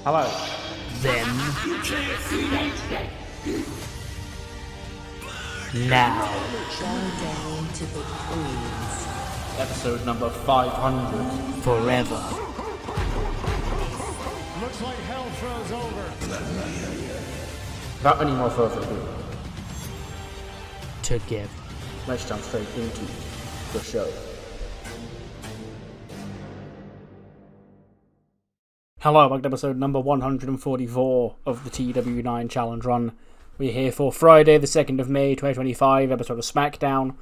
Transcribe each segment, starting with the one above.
Hello. Then. Now. Bow down to the queens. Episode number 500. Forever. Looks like hell froze over. Without any more further ado, Together. let's jump straight into the show. Hello, welcome to episode number 144 of the TEW IX Challenge Run. We're here for Friday, the 2nd of May, 2025, episode of SmackDown.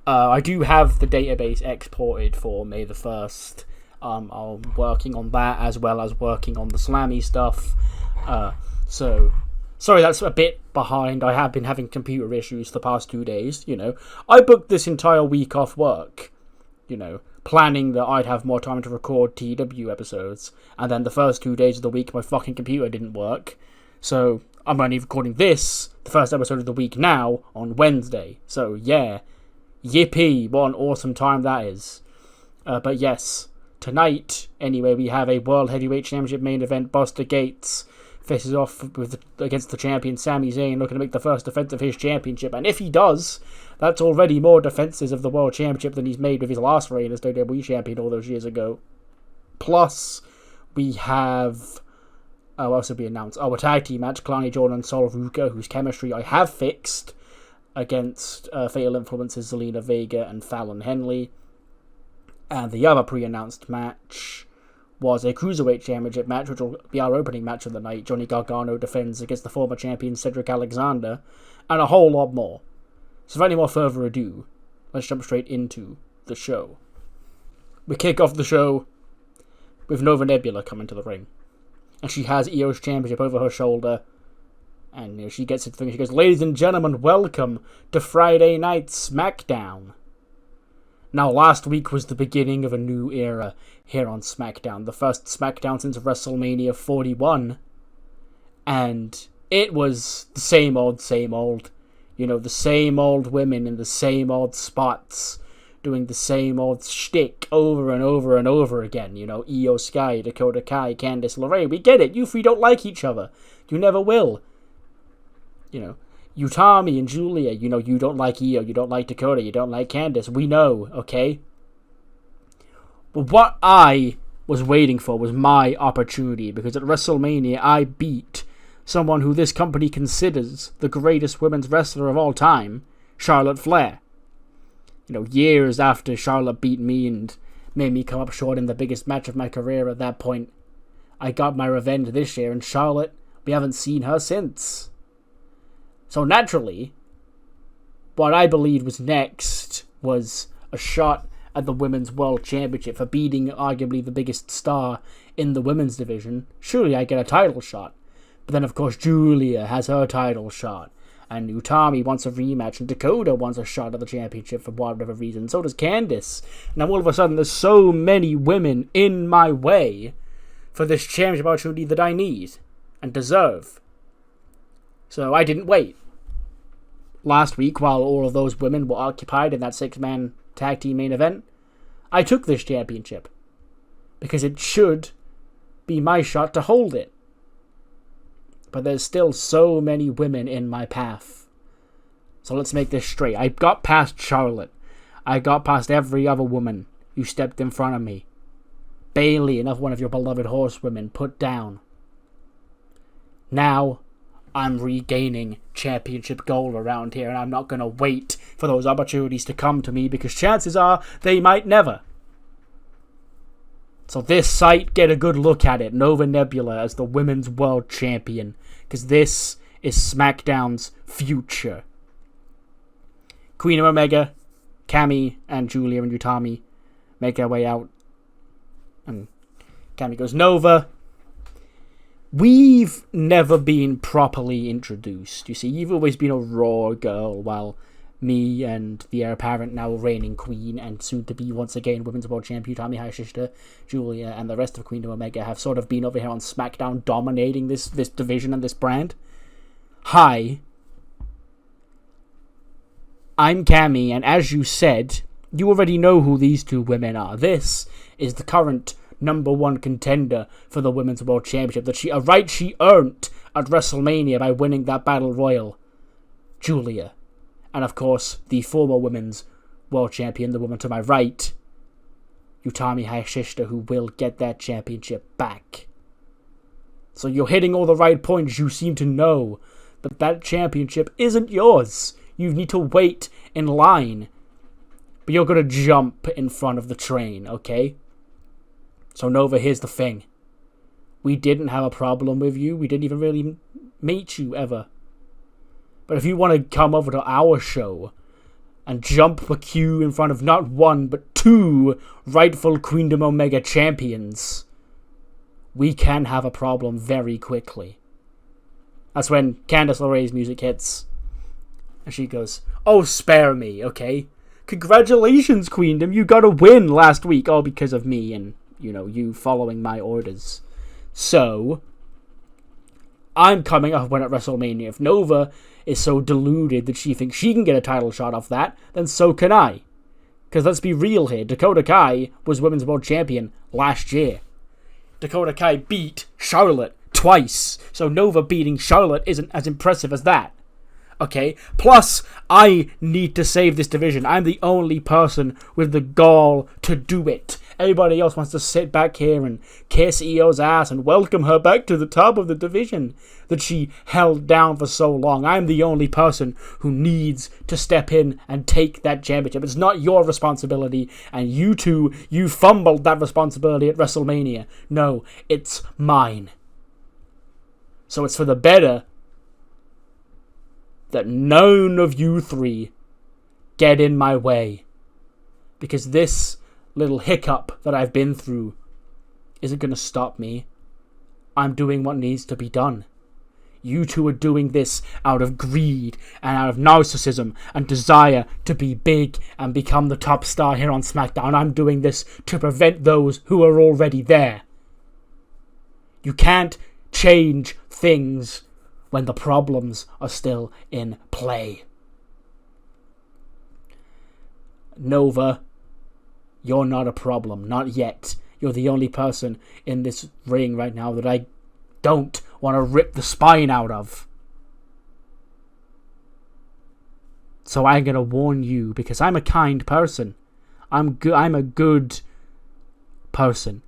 I do have the database exported for May the 1st. I'm working on that as well as working on the Slammy stuff. So, sorry that's a bit behind. I have been having computer issues the past 2 days, I booked this entire week off work, planning that I'd have more time to record TEW episodes, and then the first 2 days of the week my fucking computer didn't work, so I'm only recording this, the first episode of the week now, on Wednesday, so yeah, yippee, what an awesome time that is. But yes, tonight, anyway, we have a World Heavyweight Championship main event. Buster Gates faces off against the champion Sami Zayn, looking to make the first defense of his championship, and if he does, that's already more defenses of the World Championship than he's made with his last reign as WWE Champion all those years ago. Plus, we have... what else did we announce? A tag team match, Kelani Jordan and Ruca, whose chemistry I have fixed, against Fatal Influences, Zelina Vega and Fallon Henley. And the other pre-announced match was a Cruiserweight Championship match, which will be our opening match of the night. Johnny Gargano defends against the former champion Cedric Alexander, and a whole lot more. So without any more further ado, let's jump straight into the show. We kick off the show with Nova Nebula coming to the ring. And she has IYO's Championship over her shoulder. And she gets it. She goes, "Ladies and gentlemen, welcome to Friday Night SmackDown." Now, last week was the beginning of a new era here on SmackDown. The first SmackDown since WrestleMania 41. And it was the same old, same old. The same old women in the same old spots, doing the same old shtick over and over and over again. IYO SKY, Dakota Kai, Candice LeRae. We get it. You three don't like each other. You never will. Utami and Julia, you don't like IYO, you don't like Dakota, you don't like Candice. We know, okay? But what I was waiting for was my opportunity, because at WrestleMania I beat someone who this company considers the greatest women's wrestler of all time, Charlotte Flair. Years after Charlotte beat me and made me come up short in the biggest match of my career at that point, I got my revenge this year, and Charlotte, we haven't seen her since. So naturally, what I believed was next was a shot at the Women's World Championship for beating arguably the biggest star in the women's division. Surely I get a title shot. But then, of course, Julia has her title shot. And Utami wants a rematch. And Dakota wants a shot at the championship for whatever reason. So does Candice. Now, all of a sudden, there's so many women in my way for this championship opportunity that I need and deserve. So I didn't wait. Last week, while all of those women were occupied in that 6-man tag team main event, I took this championship. Because it should be my shot to hold it. But there's still so many women in my path. So let's make this straight. I got past Charlotte. I got past every other woman who stepped in front of me. Bayley, another one of your beloved horsewomen, put down. Now, I'm regaining championship gold around here, and I'm not going to wait for those opportunities to come to me, because chances are they might never. So this site, get a good look at it. Nova Nebula as the Women's World Champion, because this is SmackDown's future. Queen of Omega, Cammy, and Julia and Utami make their way out. And Cammy goes, "Nova, we've never been properly introduced. You see, you've always been a Raw girl, while me and the heir apparent, now reigning queen, and soon to be once again Women's World Champion, Utami Hayashishita, Julia, and the rest of Queen of Omega have sort of been over here on SmackDown dominating this division and this brand. Hi, I'm Cammy, and as you said, you already know who these two women are. This is the current #1 contender for the Women's World Championship, that she earned at WrestleMania by winning that Battle Royal, Julia. And of course, the former Women's World Champion, the woman to my right, Utami Hayashishita, who will get that championship back. So you're hitting all the right points. You seem to know that that championship isn't yours. You need to wait in line. But you're going to jump in front of the train, okay? So Nova, here's the thing. We didn't have a problem with you. We didn't even really meet you ever. But if you want to come over to our show and jump a queue in front of not one, but 2 rightful Queendom Omega champions, we can have a problem very quickly. That's when Candice LeRae's music hits. And she goes, "Oh, spare me, okay? Congratulations, Queendom, you got a win last week, all because of me and, you following my orders. So, I'm coming off a win at WrestleMania. If Nova is so deluded that she thinks she can get a title shot off that, then so can I. Because let's be real here, Dakota Kai was Women's World Champion last year. Dakota Kai beat Charlotte twice, so Nova beating Charlotte isn't as impressive as that. Okay, plus, I need to save this division. I'm the only person with the gall to do it. Everybody else wants to sit back here and kiss EO's ass and welcome her back to the top of the division that she held down for so long. I'm the only person who needs to step in and take that championship. It's not your responsibility, and you fumbled that responsibility at WrestleMania. No, it's mine. So it's for the better that none of you 3 get in my way. Because this little hiccup that I've been through isn't going to stop me. I'm doing what needs to be done. You 2 are doing this out of greed and out of narcissism and desire to be big and become the top star here on SmackDown. I'm doing this to prevent those who are already there. You can't change things when the problems are still in play. Nova, you're not a problem. Not yet. You're the only person in this ring right now that I don't want to rip the spine out of. So I'm going to warn you, because I'm a kind person. I'm a good person.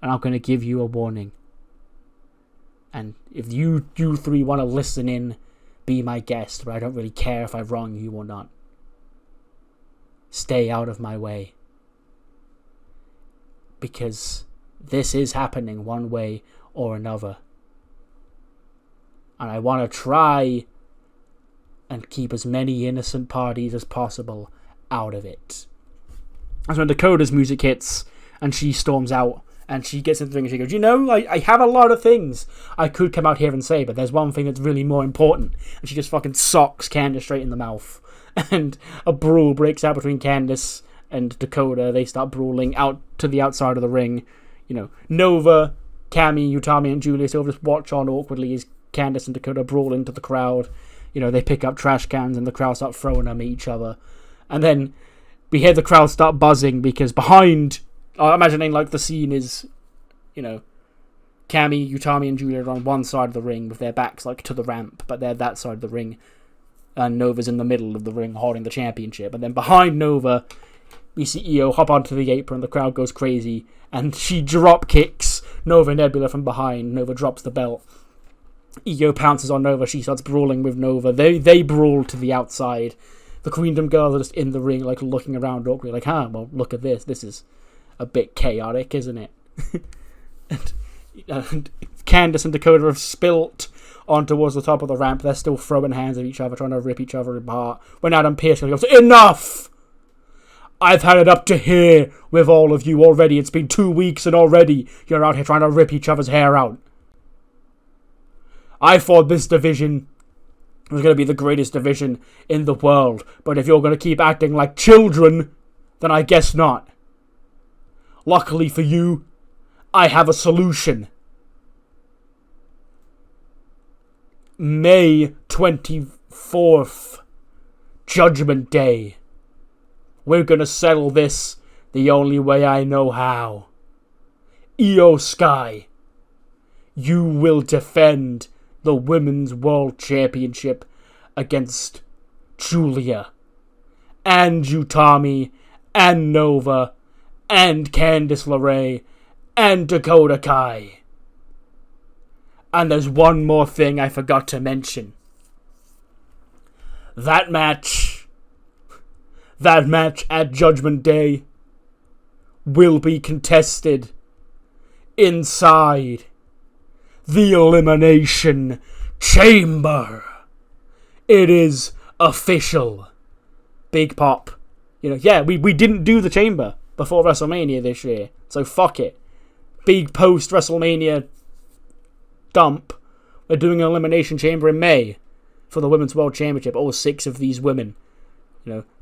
And I'm going to give you a warning. And if you 3 want to listen in, be my guest, but I don't really care if I wrong you or not. Stay out of my way. Because this is happening one way or another. And I want to try and keep as many innocent parties as possible out of it. That's when Dakota's music hits and she storms out. And she gets into the ring and she goes, I have a lot of things I could come out here and say, but there's one thing that's really more important. And she just fucking socks Candice straight in the mouth. And a brawl breaks out between Candice and Dakota. They start brawling out to the outside of the ring. Nova, Cammy, Utami, and Julia Silver just watch on awkwardly as Candice and Dakota brawl into the crowd. They pick up trash cans and the crowd start throwing them at each other. And then we hear the crowd start buzzing because behind... I'm imagining the scene is, Cammy, Utami, and Julia are on one side of the ring with their backs to the ramp, but they're that side of the ring, and Nova's in the middle of the ring holding the championship. And then behind Nova, we see Io hop onto the apron, the crowd goes crazy, and she drop kicks Nova Nebula from behind. Nova drops the belt. Io pounces on Nova, she starts brawling with Nova. They brawl to the outside. The Queendom girls are just in the ring, looking around awkwardly, well, look at this. This is a bit chaotic, isn't it? and Candice and Dakota have spilt on towards the top of the ramp. They're still throwing hands at each other, trying to rip each other apart. When Adam Pearce goes, "Enough! I've had it up to here with all of you already. It's been 2 weeks and already you're out here trying to rip each other's hair out. I thought this division was going to be the greatest division in the world, but if you're going to keep acting like children, then I guess not. Luckily for you, I have a solution. May 24th, Judgment Day. We're gonna settle this the only way I know how. IYO SKY, you will defend the Women's World Championship against Julia, and Utami, and Nova, and Candice LeRae, and Dakota Kai. And there's one more thing I forgot to mention. That match at Judgment Day will be contested inside the Elimination Chamber. It is official. Big pop. We didn't do the chamber before WrestleMania this year, so fuck it. Big post WrestleMania dump. We're doing an Elimination Chamber in May for the Women's World Championship. All 6 of these women.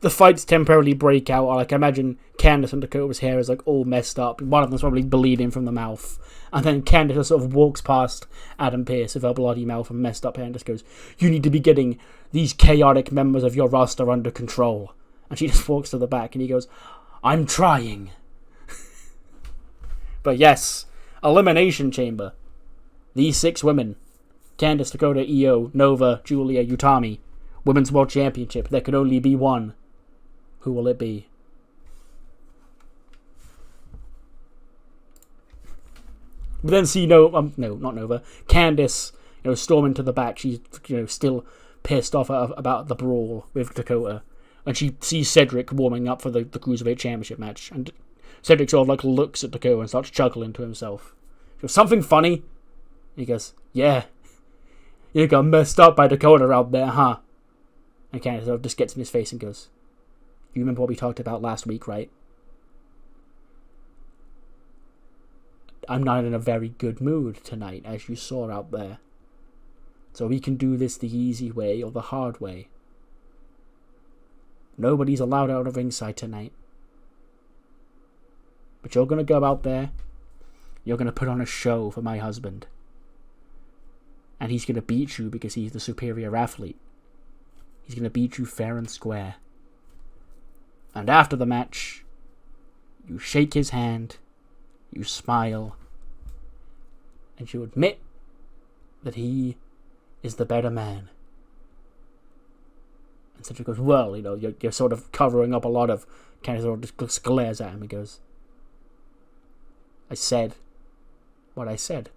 The fights temporarily break out. I imagine Candice and Dakota's hair is all messed up. One of them's probably bleeding from the mouth. And then Candice just sort of walks past Adam Pearce with her bloody mouth and messed up hair and just goes, "You need to be getting these chaotic members of your roster under control." And she just walks to the back and he goes, "I'm trying." But yes, Elimination Chamber. These 6 women, Candice, Dakota, IYO, Nova, Julia, Utami, Women's World Championship. There could only be one. Who will it be? But then see not Nova. Candice, storming to the back. She's still pissed off about the brawl with Dakota, and she sees Cedric warming up for the Cruiserweight Championship match. And Cedric sort of looks at Dakota and starts chuckling to himself. She goes, "Something funny?" And he goes, "Yeah, you got messed up by Dakota out there, huh?" And Candice sort of just gets in his face and goes, "You remember what we talked about last week, right? I'm not in a very good mood tonight, as you saw out there. So we can do this the easy way or the hard way. Nobody's allowed out of ringside tonight. But you're going to go out there. You're going to put on a show for my husband. And he's going to beat you because he's the superior athlete. He's going to beat you fair and square. And after the match, you shake his hand, you smile, and you admit that he is the better man." And Cedric goes, "Well, you're sort of covering up a lot of..." Candice sort of just glares at him and goes, "I said what I said."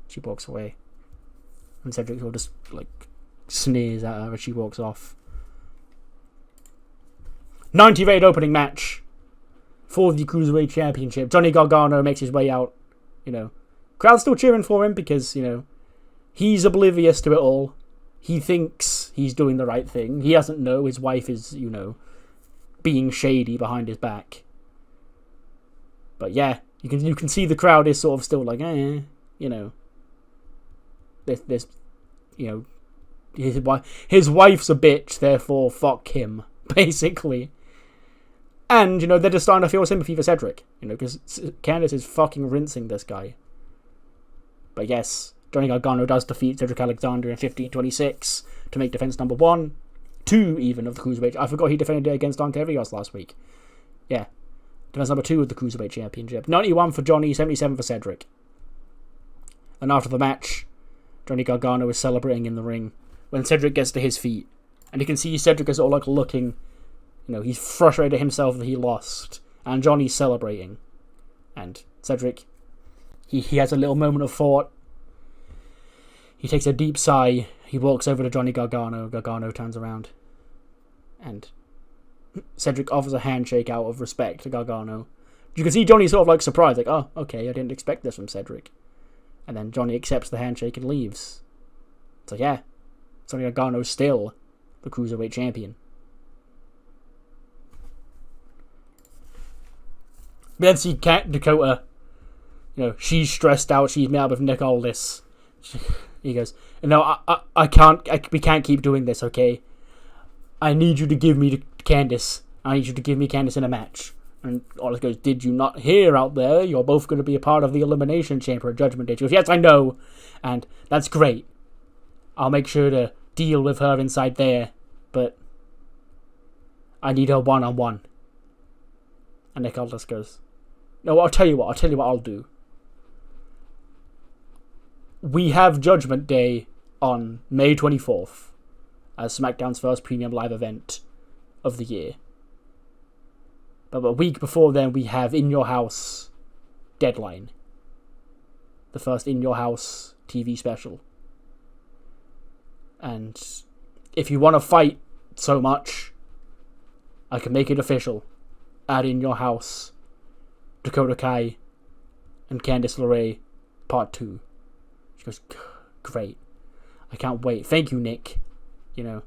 She walks away. And Cedric sort of just, sneers at her as she walks off. 90-rated opening match for the Cruiserweight Championship. Johnny Gargano makes his way out. Crowd's still cheering for him because, he's oblivious to it all. He thinks he's doing the right thing. He doesn't know his wife is, being shady behind his back. But yeah, you can see the crowd is sort of still this, his wife's a bitch, therefore fuck him, basically. And, they're just starting to feel sympathy for Cedric, because Candice is fucking rinsing this guy. But yes, Johnny Gargano does defeat Cedric Alexander in 15:26 to make defense number 1, 2 even of the Cruiserweight. I forgot he defended it against Dante Rios last week. Yeah, defense number 2 of the Cruiserweight Championship. 91 for Johnny, 77 for Cedric. And after the match, Johnny Gargano is celebrating in the ring when Cedric gets to his feet. And you can see Cedric is sort of looking, he's frustrated himself that he lost. And Johnny's celebrating. And Cedric, he has a little moment of thought. He takes a deep sigh. He walks over to Johnny Gargano. Gargano turns around. And Cedric offers a handshake out of respect to Gargano. You can see Johnny sort of surprised. Oh, okay, I didn't expect this from Cedric. And then Johnny accepts the handshake and leaves. So yeah, Johnny Gargano's still the Cruiserweight Champion. We then see Dakota. She's stressed out. She's mad with Nick Aldis. He goes, I can't. We can't keep doing this. Okay, I need you to give me Candice. I need you to give me Candice in a match. And Aldis goes, "Did you not hear out there? You're both going to be a part of the Elimination Chamber at Judgment Day." She goes, "Yes, I know, and that's great. I'll make sure to deal with her inside there, but I need her one-on-one." And Nick Aldis goes, No, I'll tell you what I'll do. We have Judgment Day on May 24th as SmackDown's first premium live event of the year. But a week before then, we have In Your House Deadline. The first In Your House TV special. And if you want to fight so much, I can make it official. Add In Your House Dakota Kai and Candice LeRae Part 2. She goes, great. I can't wait. Thank you, Nick. You know,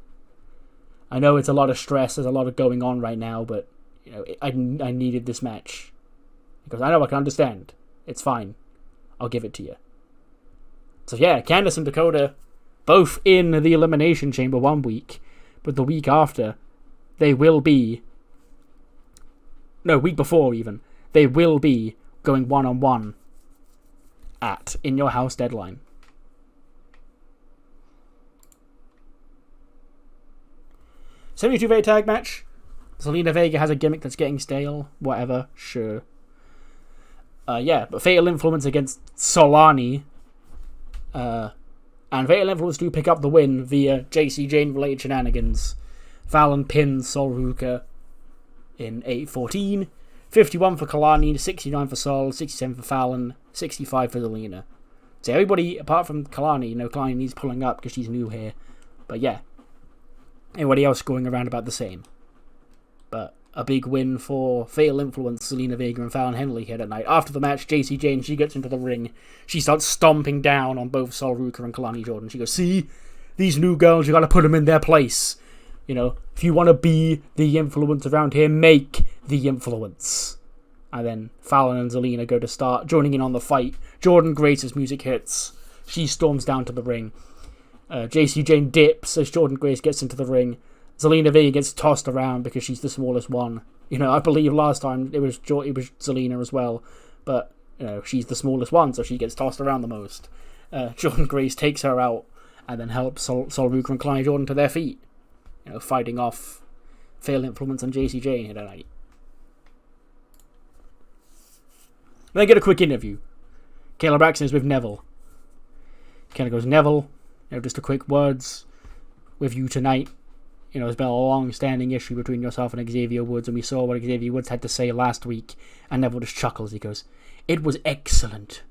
I know it's a lot of stress. There's a lot of going on right now, but you know, I needed this match. He goes, I know, I can understand. It's fine. I'll give it to you. So yeah, Candice and Dakota, both in the Elimination Chamber one week, but the week after, they will be... No, week before even. They will be going one-on-one at In Your House Deadline. $72 tag match. Zelina Vega has a gimmick that's getting stale. Whatever. Sure. Yeah, but Fatal Influence against Solani. And Fatal Influence do pick up the win via JC Jane related shenanigans. Fallon pins Sol Ruca in 8:14. 51 for Kalani, 69 for Sol, 67 for Fallon, 65 for Zelina. So everybody, apart from Kalani, Kalani needs pulling up because she's new here. But yeah, everybody else going around about the same. But a big win for Fatal Influence, Zelina Vega and Fallon Henley here tonight. After the match, JC Jane, she gets into the ring. She starts stomping down on both Sol Ruca and Kelani Jordan. She goes, see, these new girls, you got to put them in their place. If you want to be the influence around here, make the influence. And then Fallon and Zelina go to start joining in on the fight. Jordan Grace's music hits. She storms down to the ring. JC Jane dips as Jordan Grace gets into the ring. Zelina Vega gets tossed around because she's the smallest one. I believe last time it was Zelina as well. But, she's the smallest one, so she gets tossed around the most. Jordan Grace takes her out and then helps Sol Ruca and Kelani Jordan to their feet. Fighting off Fatal Influence and JC Jane here tonight. They get a quick interview. Kayla Braxton is with Neville. Kayla goes, Neville, just a quick words with you tonight. There's been a long-standing issue between yourself and Xavier Woods, and we saw what Xavier Woods had to say last week. And Neville just chuckles. He goes, it was excellent,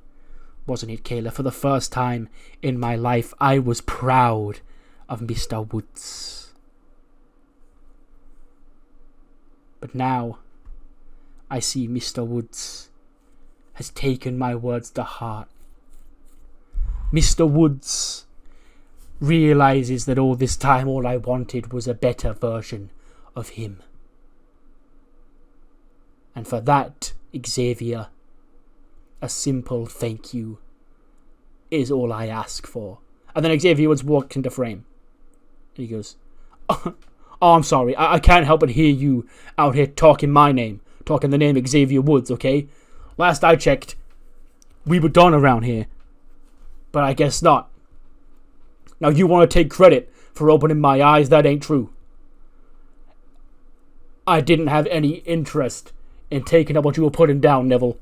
wasn't it, Kayla? For the first time in my life, I was proud of Mr. Woods. But now, I see Mr. Woods has taken my words to heart. Mr. Woods realizes that all this time all I wanted was a better version of him. And for that, Xavier, a simple thank you is all I ask for. And then Xavier Woods walks into frame. And he goes, oh, I'm sorry, I can't help but hear you out here talking my name. Talking the name Xavier Woods, okay? Last I checked, we were done around here. But I guess not. Now you want to take credit for opening my eyes? That ain't true. I didn't have any interest in taking up what you were putting down, Neville.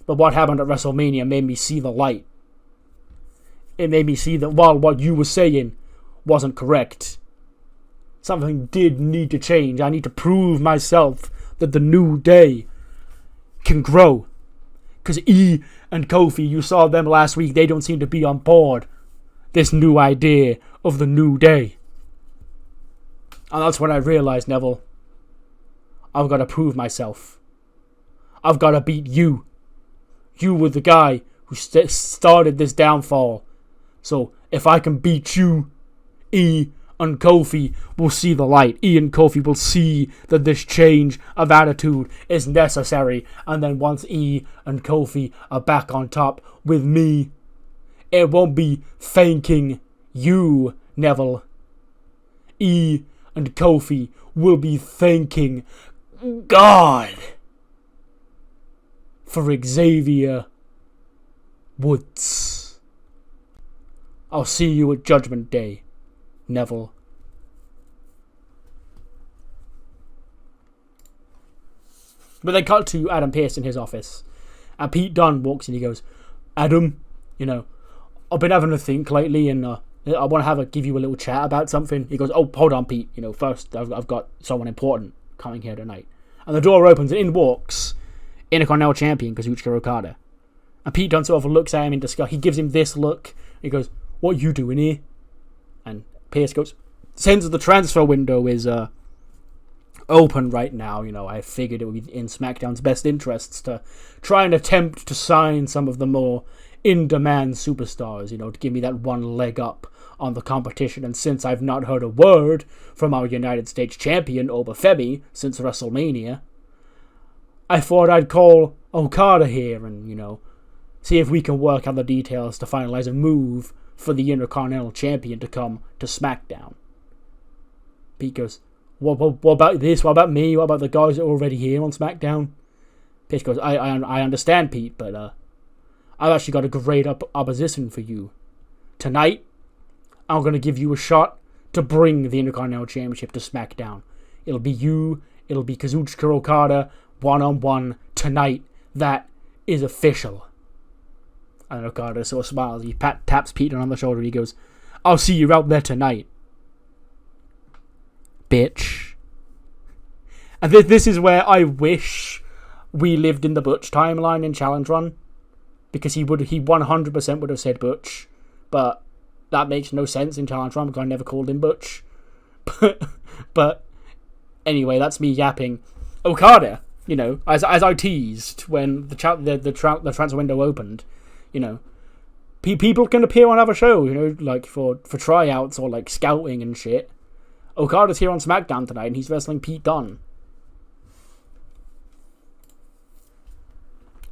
But what happened at WrestleMania made me see the light. It made me see that while what you were saying wasn't correct, something did need to change. I need to prove myself that the New Day can grow. Because E and Kofi, you saw them last week, they don't seem to be on board this new idea of the New Day. And that's when I realized, Neville, I've got to prove myself. I've got to beat you. You were the guy who started this downfall. So if I can beat you, E and Kofi will see the light. E and Kofi will see that this change of attitude is necessary. And then once E and Kofi are back on top with me, it won't be thanking you, Neville. E and Kofi will be thanking God for Xavier Woods. I'll see you at Judgment Day, Neville. But they cut to Adam Pearce in his office. And Pete Dunne walks in. He goes, Adam, I've been having a think lately, and I want to give you a little chat about something. He goes, oh, hold on, Pete. First, I've got someone important coming here tonight. And the door opens, and in walks Intercontinental Champion Kazuchika Okada. And Pete Dunne sort of looks at him in disgust. He gives him this look. He goes, what are you doing here? And Pearce goes, since the transfer window is open right now, I figured it would be in SmackDown's best interests to try and attempt to sign some of the more in-demand superstars, to give me that one leg up on the competition. And since I've not heard a word from our United States champion, Obafemi, since WrestleMania, I thought I'd call Okada here and, see if we can work out the details to finalize a move for the Intercontinental Champion to come to SmackDown. Pete goes, what about this? What about me? What about the guys that are already here on SmackDown? Pete goes, I understand, Pete, but I've actually got a great opposition for you. Tonight, I'm going to give you a shot to bring the Intercontinental Championship to SmackDown. It'll be you, it'll be Kazuchika Okada, one-on-one, tonight. That is official. And Okada sort of smiles. He taps Pete on the shoulder and he goes, I'll see you out there tonight, bitch. And this is where I wish we lived in the Butch timeline in Challenge Run. Because he 100% would have said Butch. But that makes no sense in Challenge Run because I never called him Butch. But anyway, that's me yapping. Okada, as I teased when the transfer window opened, people can appear on other shows, like for tryouts or like scouting and shit. Okada's here on SmackDown tonight and he's wrestling Pete Dunne.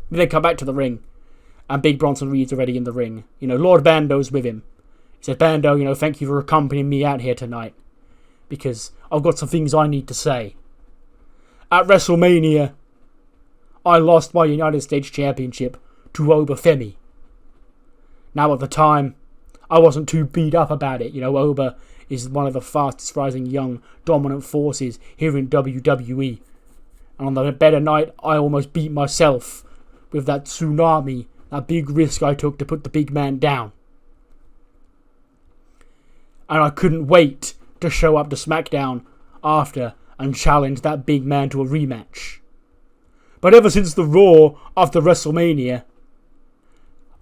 They come back to the ring. And Big Bronson Reed's already in the ring. Lord Bando's with him. He says, Bando, thank you for accompanying me out here tonight. Because I've got some things I need to say. At WrestleMania, I lost my United States Championship to Obafemi. Now at the time, I wasn't too beat up about it. Oba is one of the fastest rising young dominant forces here in WWE. And on the better night, I almost beat myself with that tsunami. That big risk I took to put the big man down. And I couldn't wait to show up to SmackDown after and challenge that big man to a rematch. But ever since the Raw after WrestleMania,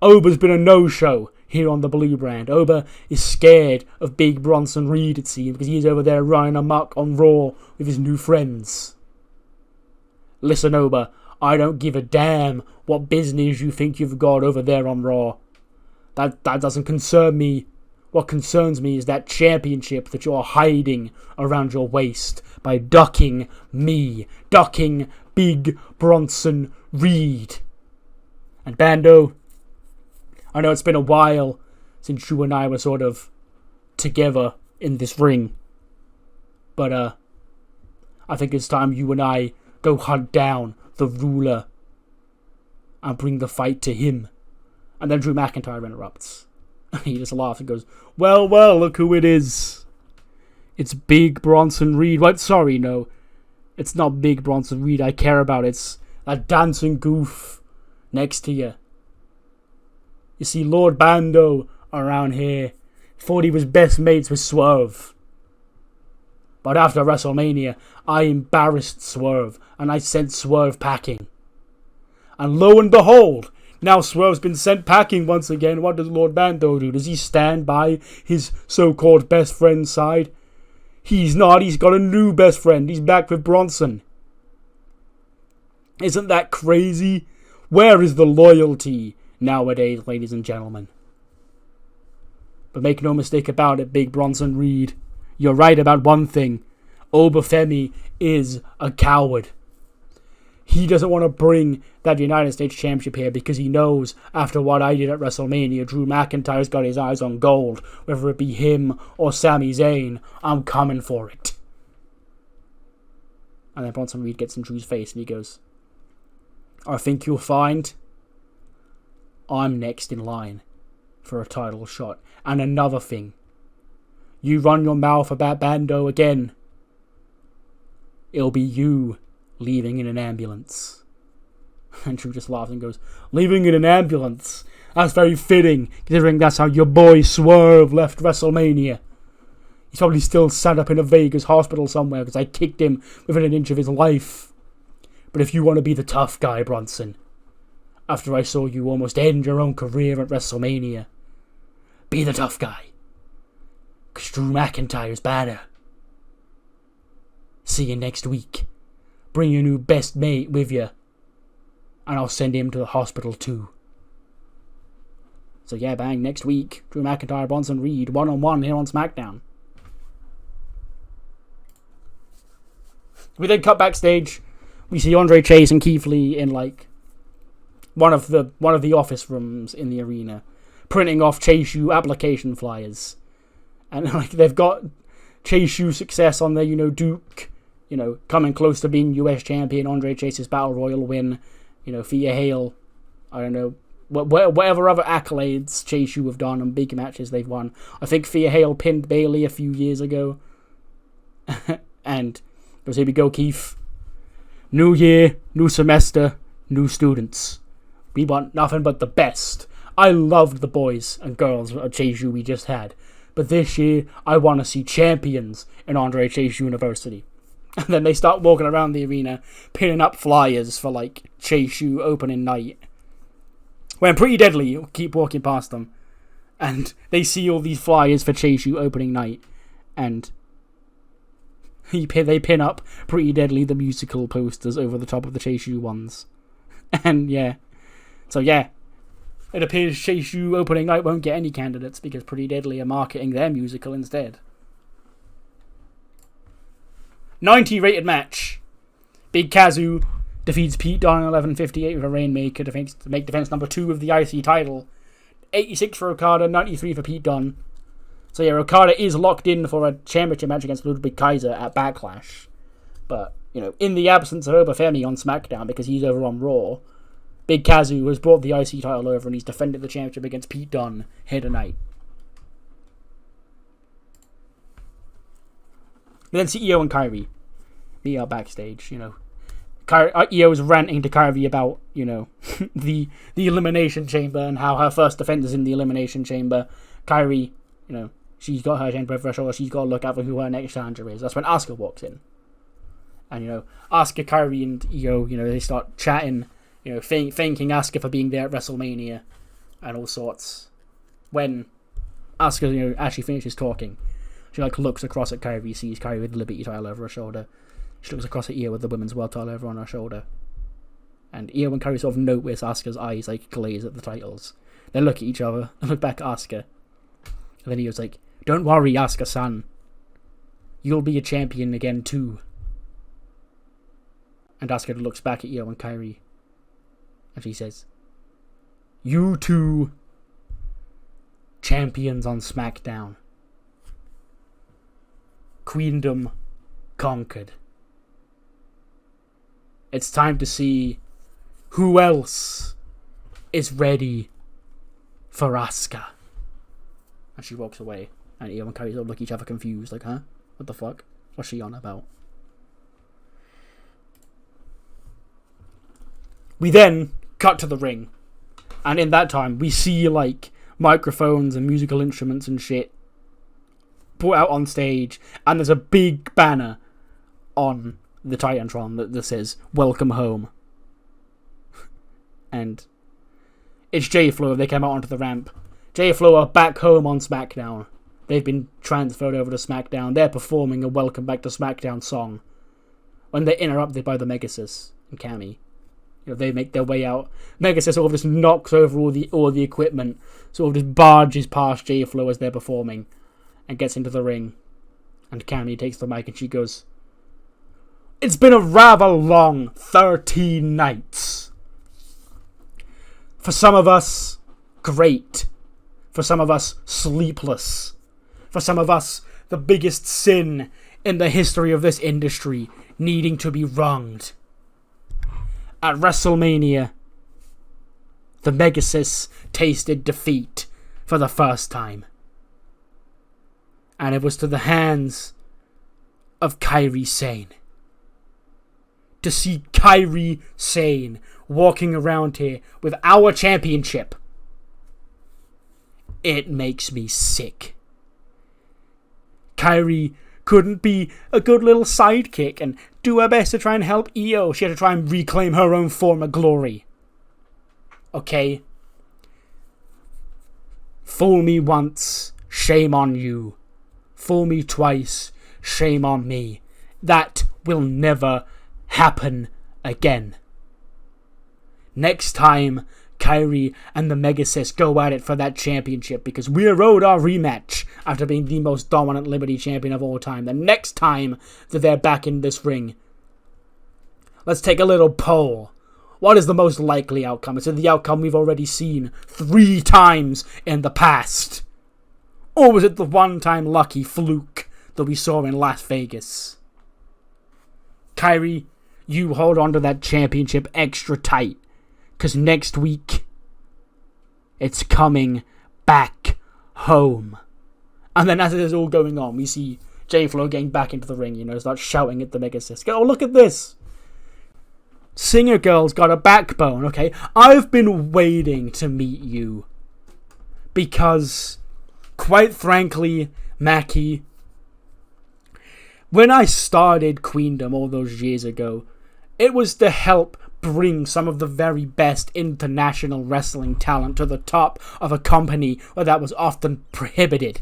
Oba's been a no-show here on the Blue Brand. Oba is scared of Big Bronson Reed, it seems, because he's over there running amok on Raw with his new friends. Listen, Oba, I don't give a damn what business you think you've got over there on Raw. That doesn't concern me. What concerns me is that championship that you're hiding around your waist by ducking me. Ducking Big Bronson Reed. And Bando, I know it's been a while since you and I were sort of together in this ring. But I think it's time you and I go hunt down the ruler and bring the fight to him. And then Drew McIntyre interrupts. He just laughs and goes, well, look who it is. It's Big Bronson Reed. What? Sorry, no. It's not Big Bronson Reed I care about. It's that dancing goof next to you. You see, Lord Bando around here thought he was best mates with Swerve. But after WrestleMania, I embarrassed Swerve, and I sent Swerve packing. And lo and behold, now Swerve's been sent packing once again. What does Lord Bando do? Does he stand by his so-called best friend's side? He's not. He's got a new best friend. He's back with Bronson. Isn't that crazy? Where is the loyalty nowadays, ladies and gentlemen? But make no mistake about it, Big Bronson Reed. You're right about one thing. Obafemi is a coward. He doesn't want to bring that United States Championship here because he knows after what I did at WrestleMania, Drew McIntyre's got his eyes on gold. Whether it be him or Sami Zayn, I'm coming for it. And then Bronson Reed gets in Drew's face and he goes, I think you'll find I'm next in line for a title shot. And another thing, you run your mouth about Bando again, it'll be you leaving in an ambulance. And Drew just laughs and goes, leaving in an ambulance? That's very fitting, considering that's how your boy Swerve left WrestleMania. He's probably still sat up in a Vegas hospital somewhere because I kicked him within an inch of his life. But if you want to be the tough guy, Bronson, after I saw you almost end your own career at WrestleMania, be the tough guy. Because Drew McIntyre's better. See you next week. Bring your new best mate with you. And I'll send him to the hospital too. So yeah, bang, next week, Drew McIntyre, Bronson Reed, 1-on-1 here on SmackDown. We then cut backstage. We see Andre Chase and Keith Lee in like one of the office rooms in the arena, printing off Chase U application flyers, and like they've got Chase U success on there. Duke, coming close to being US champion. Andre Chase's Battle Royal win. Thea Hale. I don't know. Whatever other accolades Chase U have done and big matches they've won. I think Thea Hale pinned Bayley a few years ago. And here we go, Keith. New year, new semester, new students. We want nothing but the best. I loved the boys and girls of Chase U we just had. But this year, I want to see champions in Andre Chase University. And then they start walking around the arena, pinning up flyers for like Chase U opening night. When Pretty Deadly keep walking past them, and they see all these flyers for Chase U opening night, and they pin up Pretty Deadly the musical posters over the top of the Chase U ones. And yeah, so yeah, it appears Chase U opening night won't get any candidates because Pretty Deadly are marketing their musical instead. 90 rated match. Big Kazu defeats Pete Dunne in 11:58 with a Rainmaker to make defense number 2 of the IC title. 86 for Okada, 93 for Pete Dunne. So yeah, Okada is locked in for a championship match against Ludwig Kaiser at Backlash. But, in the absence of Obafemi on SmackDown because he's over on Raw, Big Kazu has brought the IC title over and he's defended the championship against Pete Dunne here tonight. We then see Io and Kyrie. Me are backstage, Io is ranting to Kyrie about, the Elimination Chamber and how her first defense is in the Elimination Chamber. Kyrie, she's got her chamber over her shoulder. She's got to look out for who her next challenger is. That's when Asuka walks in. And, Asuka, Kyrie, and Io, they start chatting, thanking Asuka for being there at WrestleMania and all sorts. When Asuka, actually finishes talking, she, looks across at Kyrie, sees Kyrie with the Liberty title over her shoulder. She looks across at Io with the women's world title over on her shoulder. And Io and Kyrie sort of notice Asuka's eyes, glaze at the titles. They look at each other and look back at Asuka. And then Io's like, don't worry, Asuka-san. You'll be a champion again, too. And Asuka looks back at Io and Kyrie. And she says, you two, champions on SmackDown. Queendom conquered. It's time to see who else is ready for Asuka. And she walks away. And Io and Kyrie sort of look at each other confused, like, huh? What the fuck? What's she on about? We then cut to the ring. And in that time, we see, microphones and musical instruments and shit put out on stage. And there's a big banner on the Titantron that says, welcome home. And it's J-Flow. They came out onto the ramp. J-Flow are back home on SmackDown. They've been transferred over to SmackDown. They're performing a Welcome Back to SmackDown song. When they're interrupted by the Megasis and Cammy. They make their way out. Megasis sort of just knocks over all the equipment. Sort of just barges past J-Flow as they're performing. And gets into the ring. And Cammy takes the mic and she goes, it's been a rather long 13 nights. For some of us, great. For some of us, sleepless. For some of us, the biggest sin in the history of this industry, needing to be wronged. At WrestleMania, the Megasis tasted defeat for the first time. And it was to the hands of Kairi Sane. to see Kairi Sane walking around here with our championship. It makes me sick. Kairi couldn't be a good little sidekick and do her best to try and help IYO. She had to try and reclaim her own former glory. Okay? Fool me once, shame on you. Fool me twice, shame on me. That will never happen again. Next time, Kairi and the Megasis go at it for that championship, because we're owed our rematch after being the most dominant Liberty champion of all time. The next time that they're back in this ring, let's take a little poll. What is the most likely outcome? Is it the outcome we've already seen 3 times in the past? Or was it the one-time lucky fluke that we saw in Las Vegas? Kairi, you hold on to that championship extra tight, because next week, it's coming back home. And then as it is all going on, we see J-Flo getting back into the ring, start shouting at the Megasis. Oh, look at this! Singer Girl's got a backbone, okay? I've been waiting to meet you. Because, quite frankly, Mackie, when I started Queendom all those years ago, it was to help bring some of the very best international wrestling talent to the top of a company where that was often prohibited.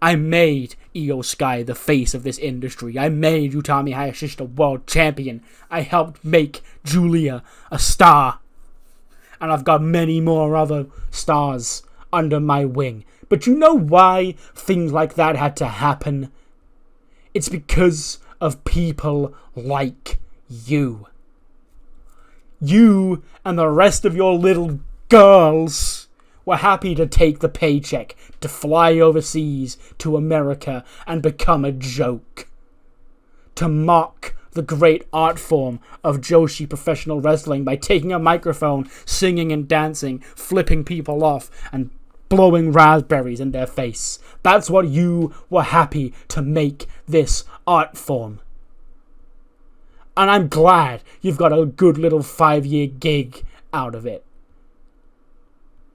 I made IYO SKY the face of this industry. I made Utami Hayashishita the world champion. I helped make Julia a star. And I've got many more other stars under my wing. But you know why things like that had to happen? It's because of people like you. You and the rest of your little girls were happy to take the paycheck to fly overseas to America and become a joke. To mock the great art form of Joshi professional wrestling by taking a microphone, singing and dancing, flipping people off, and blowing raspberries in their face. That's what you were happy to make this art form. And I'm glad you've got a good little 5-year gig out of it.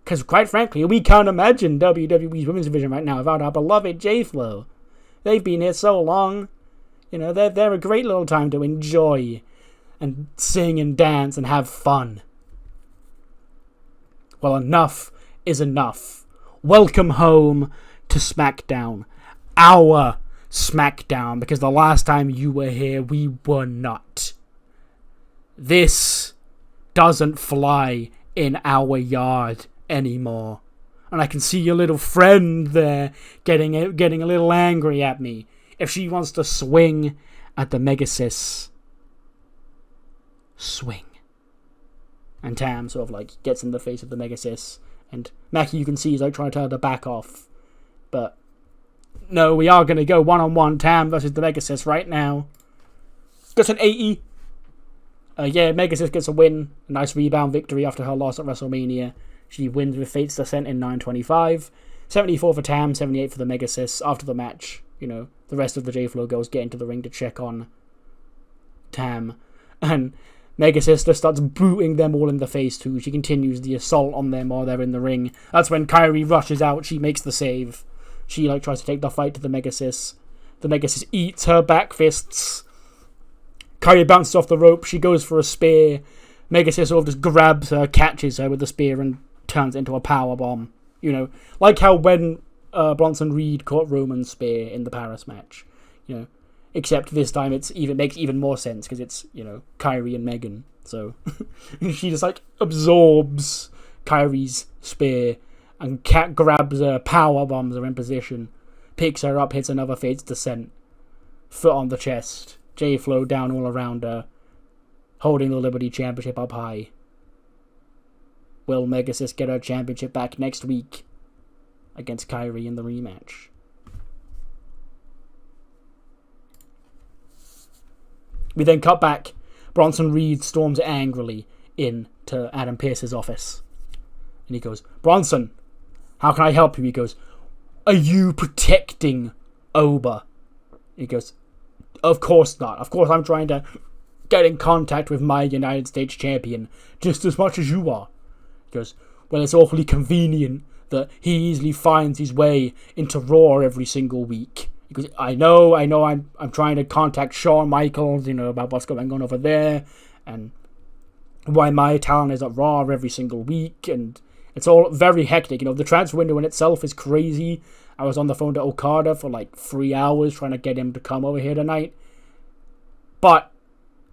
Because quite frankly, we can't imagine WWE's women's division right now without our beloved J-Flo. They've been here so long. They're a great little time to enjoy and sing and dance and have fun. Well, enough is enough. Welcome home to SmackDown. Our SmackDown, because the last time you were here, we were not. This doesn't fly in our yard anymore. And I can see your little friend there getting a little angry at me. If she wants to swing at the Megasis, swing. And Tam sort of gets in the face of the Megasis, and Mackie, you can see, is trying to tell her to back off. But no, we are going to go one-on-one Tam versus the Megasis right now. Gets an 80. Megasis gets a win. A nice rebound victory after her loss at WrestleMania. She wins with Fate's Descent in 9:25. 74 for Tam, 78 for the Megasis. After the match, the rest of the J-Flo girls get into the ring to check on Tam. And Megasis just starts booting them all in the face too. She continues the assault on them while they're in the ring. That's when Kairi rushes out. She makes the save. She tries to take the fight to the Megasis. The Megasis eats her back fists. Kairi bounces off the rope. She goes for a spear. Megasis sort of just grabs her, catches her with the spear, and turns it into a power bomb. Like how when Bronson Reed caught Roman's spear in the Paris match. Except this time it makes even more sense because it's, Kairi and Megan. So she just absorbs Kairi's spear and Cat grabs her, power bombs her in position, picks her up, hits another Fate's Descent, foot on the chest, J-Flo down all around her, holding the Liberty Championship up high. Will Megasis get her championship back next week against Kairi in the rematch? We then cut back. Bronson Reed storms angrily into Adam Pearce's office. And he goes, "Bronson, how can I help you?" He goes, "Are you protecting Oba?" He goes, "Of course not. Of course I'm trying to get in contact with my United States champion just as much as you are. He goes, well, it's awfully convenient that he easily finds his way into Raw every single week. He goes, I know, I'm trying to contact Shawn Michaels, about what's going on over there, and why my talent is at Raw every single week, and it's all very hectic. The transfer window in itself is crazy. I was on the phone to Okada for like 3 hours trying to get him to come over here tonight. But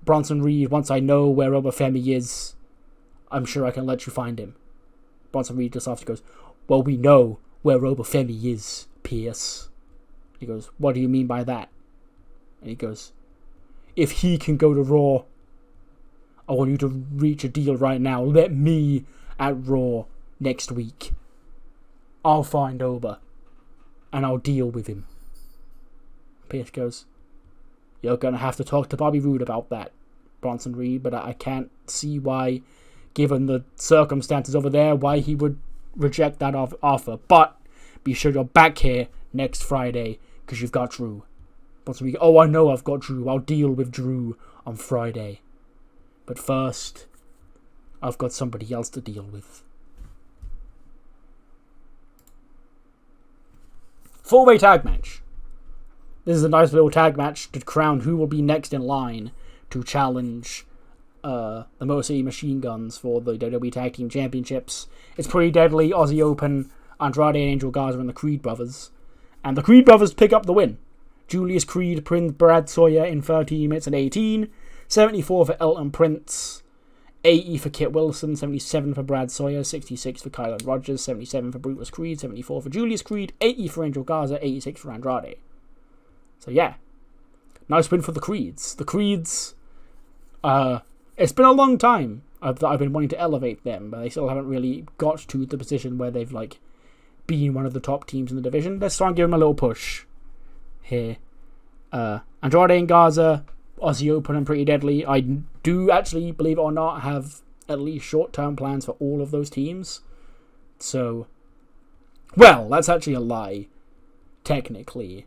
Bronson Reed, once I know where Obafemi is, I'm sure I can let you find him. Bronson Reed just after goes, well, we know where Obafemi is, Pierce. He goes, what do you mean by that? And he goes, if he can go to Raw, I want you to reach a deal right now. Let me at Raw next week. I'll find Oba, and I'll deal with him. Pierce goes, you're going to have to talk to Bobby Roode about that, Bronson Reed, but I can't see why, given the circumstances over there, why he would reject that offer. But be sure you're back here next Friday, because you've got Drew. Bronson Reed, oh, I know I've got Drew. I'll deal with Drew on Friday. But first, I've got somebody else to deal with. Four-way tag match. This is a nice little tag match to crown who will be next in line to challenge the Motor City Machine Guns for the WWE Tag Team Championships. It's pretty deadly. Aussie Open, Andrade and Angel Garza and the Creed Brothers. And the Creed Brothers pick up the win. Julius Creed pins Brad Sawyer in 13 minutes and 18. 74 for Elton Prince. 80 for Kit Wilson. 77 for Brad Sawyer. 66 for Kylan Rodgers. 77 for Brutus Creed. 74 for Julius Creed. 80 for Angel Garza. 86 for Andrade. So yeah, nice win for the Creeds. The Creeds, it's been a long time that I've been wanting to elevate them, but they still haven't really got to the position where they've been one of the top teams in the division. Let's try and give them a little push here. Andrade and Garza, Aussie Open and Pretty Deadly. I do actually, believe it or not, have at least short-term plans for all of those teams. So, well, that's actually a lie, technically.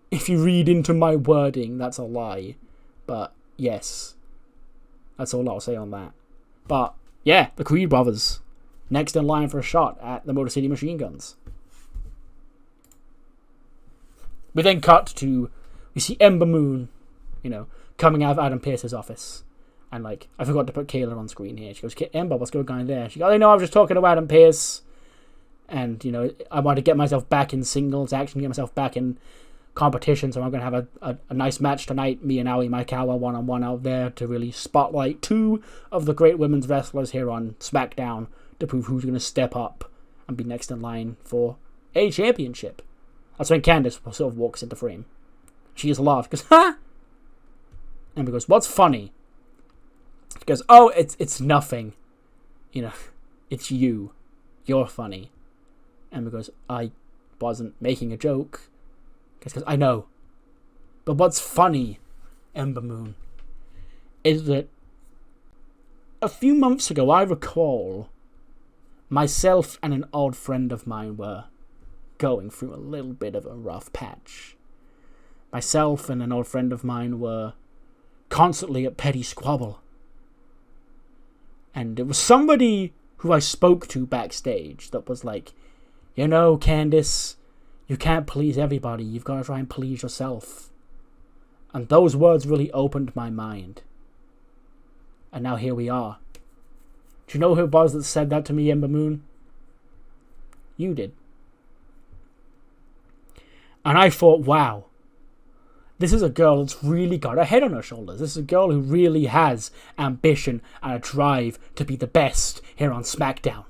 If you read into my wording, that's a lie. But, yes. That's all I'll say on that. But, yeah, the Creed Brothers. Next in line for a shot at the Motor City Machine Guns. We then cut to... We see Ember Moon, coming out of Adam Pearce's office. And, I forgot to put Kayla on screen here. She goes, Ember, what's going on there? She goes, I know, I was just talking to Adam Pearce. And, I want to get myself back in singles action, get myself back in competition, so I'm going to have a nice match tonight. Me and Aoi Maikawa one-on-one out there to really spotlight two of the great women's wrestlers here on SmackDown to prove who's going to step up and be next in line for a championship. That's when Candice sort of walks into frame. She just laughs, goes, ha! And he goes, what's funny? She goes, oh, it's nothing. It's you. You're funny. Ember goes, I wasn't making a joke. Because I know. But what's funny, Ember Moon, is that a few months ago, I recall myself and an old friend of mine were going through a little bit of a rough patch. Myself and an old friend of mine were constantly at petty squabble. And it was somebody who I spoke to backstage that was like, Candice, you can't please everybody. You've got to try and please yourself. And those words really opened my mind. And now here we are. Do you know who it was that said that to me, Ember Moon? You did. And I thought, wow. This is a girl that's really got her head on her shoulders. This is a girl who really has ambition and a drive to be the best here on SmackDown.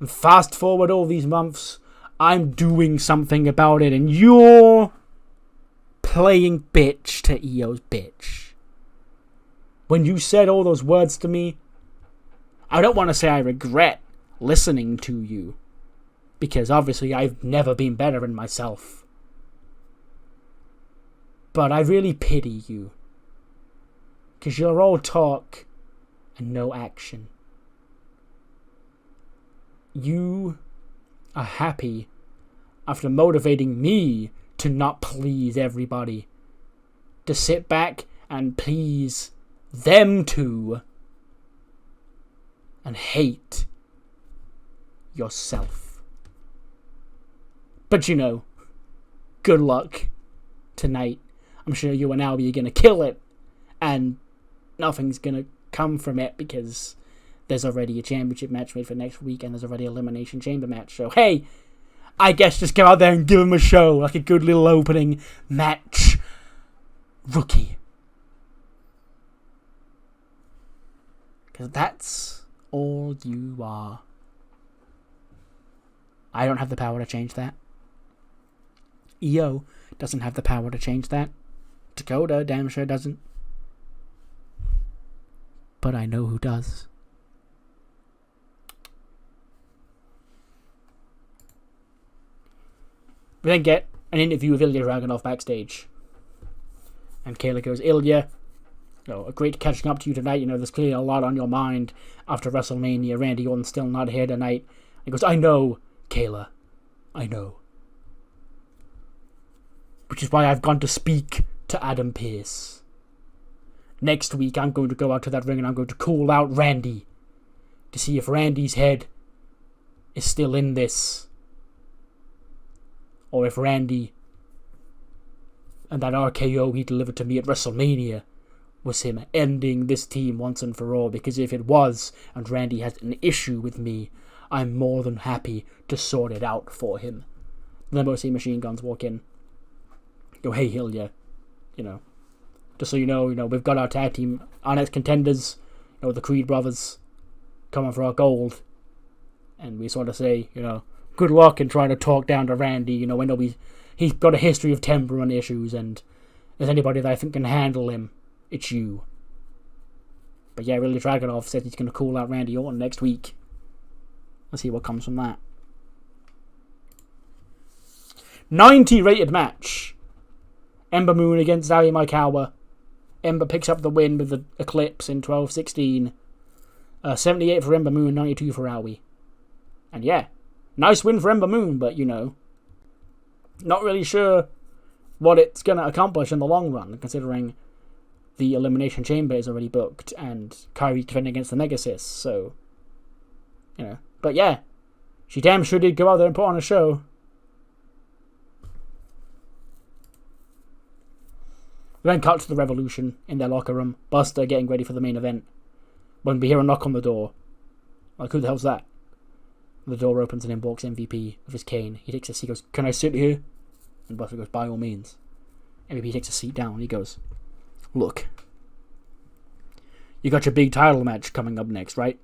And fast forward all these months, I'm doing something about it, and you're playing bitch to EO's bitch. When you said all those words to me, I don't want to say I regret listening to you, because obviously I've never been better in myself. But I really pity you, because you're all talk and no action. You are happy after motivating me to not please everybody, to sit back and please them two and hate yourself. But good luck tonight. I'm sure you and Albie are going to kill it, and nothing's going to come from it because there's already a championship match made for next week, and there's already an Elimination Chamber match. So, hey, I guess just go out there and give them a show, like a good little opening match. Rookie. Because that's all you are. I don't have the power to change that. EO doesn't have the power to change that. Dakota damn sure doesn't. But I know who does. We then get an interview with Ilya Dragunov backstage. And Kayla goes, Ilya, great catching up to you tonight. There's clearly a lot on your mind after WrestleMania. Randy Orton's still not here tonight. He goes, I know, Kayla. I know. Which is why I've gone to speak to Adam Pearce. Next week, I'm going to go out to that ring and I'm going to call out Randy to see if Randy's head is still in this. Or if Randy and that RKO he delivered to me at WrestleMania was him ending this team once and for all. Because if it was, and Randy has an issue with me, I'm more than happy to sort it out for him. Then both see Machine Guns walk in. Go, hey, Ilya, just so you know, we've got our tag team, our next contenders, the Creed brothers, coming for our gold. And we sort of say, good luck in trying to talk down to Randy. I know he's got a history of temperament issues, and if there's anybody that I think can handle him, it's you. But yeah, really, Dragunov said he's going to call out Randy Orton next week. Let's see what comes from that. 90 rated match. Ember Moon against Zali Maikawa. Ember picks up the win with the Eclipse in 12-16. 78 for Ember Moon, 92 for Aoi. And yeah, nice win for Ember Moon, but not really sure what it's going to accomplish in the long run, considering the Elimination Chamber is already booked and Kairi's defending against the Megasis, so, But yeah, she damn sure did go out there and put on a show. We then cut to the Revolution in their locker room, Buster getting ready for the main event, when we hear a knock on the door. Like, who the hell's that? The door opens and in walks MVP with his cane. He takes a seat, goes, can I sit here? And Buster goes, by all means. MVP takes a seat down. He goes, look, you got your big title match coming up next, right?